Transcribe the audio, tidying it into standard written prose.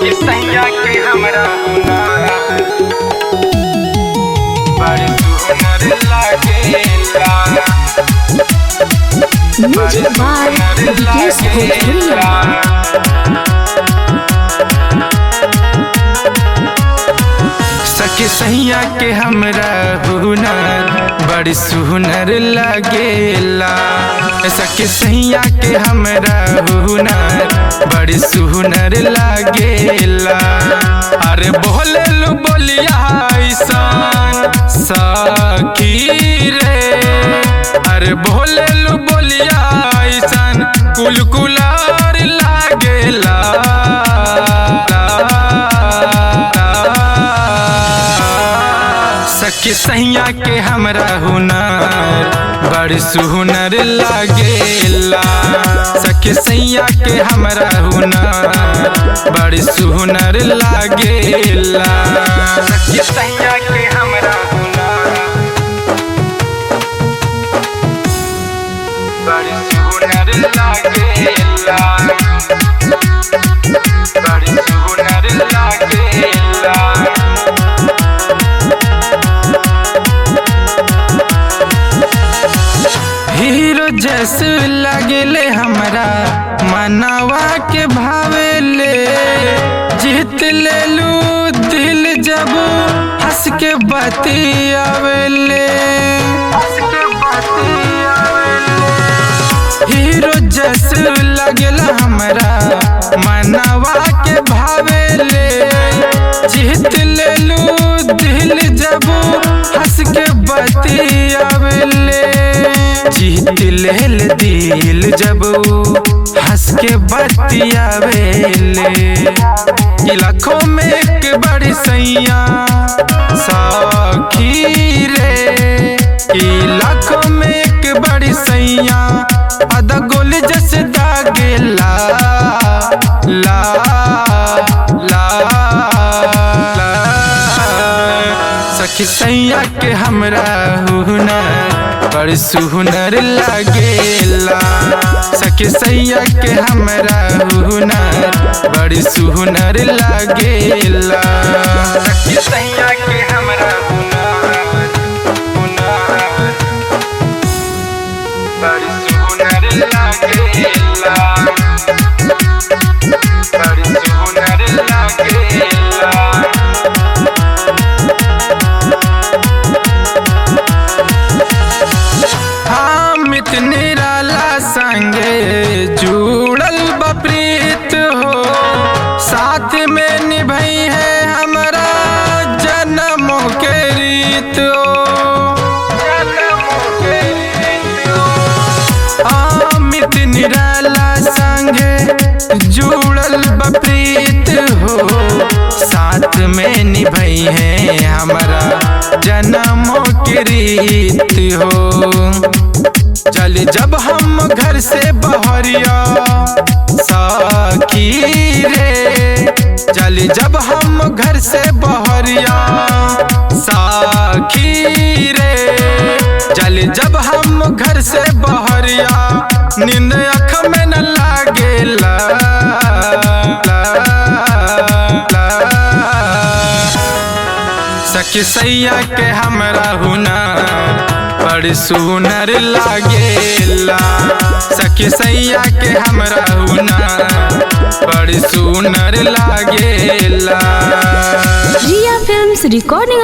सखी सैया के हमरा बड़ी सुनर लागेला। म्यूजिक बाय विकेश भोजपुरिया। सखी सैया के हमरा हुनर बड़ी सुनर लागेला। सखी सैया के हमरा हुनर बड़ी सुनर लागेला। अरे बोले लू बोलिया ऐसान सखी रे, अरे बोले लू बोलिया ऐसान कुलकुलार लागेला। सखी सैया के हमरा हुनर बड़ी सुनर लागेला। सखी सैया के हमरा हुनर बड़ी सुनर लागेला। सखी सैया के हमरा हुनर बड़ी सुनर लागेला। बड़ी सुनर लागेला। हीरो जैसे लगले हमरा मनवा के भावेले। जीत ले लू दिल जब हंस के बतियावेले। हीरो जैसे लगला हमरा मनवा के भावेले। जीत ले लू दिल जब हंस के बतियावेले। जीत लेल दिल जब हंस के बतियावेले। लाखों में एक बड़ी सैया सखी रे, लाखों में एक बड़ी सैया आधा गोल जैसे दागेला। ला ला ला सखी सैया के हमरा हुनर बड़ी सुनर लागेला। सखी सैया के हमरा हुनर बड़ी सुनर लागेला। सखी सैया के हमरा हुनर बड़ी सुनर लागेला। बड़ी सुनर लागेला। निराला संगे जुड़ल बप्रीत हो। साथ में निभाई है हमारा जन्मों के रीत हो। अमित निराला संगे जुड़ल बप्रीत हो। साथ में निभाई है हमारा जन्मों की रीत हो। चल जब हम घर से बहरिया सखी रे, चल जब हम घर से बहरिया सखी रे, चल जब हम घर से बहरिया नींद आँख में न लागेला। सखी सैया के हमरा हुनर बड़ी सुनर लागेला। सखी सैया के हमरा हुनर बड़ी सुनर लागेला। रिया फिल्म्स रिकॉर्डिंग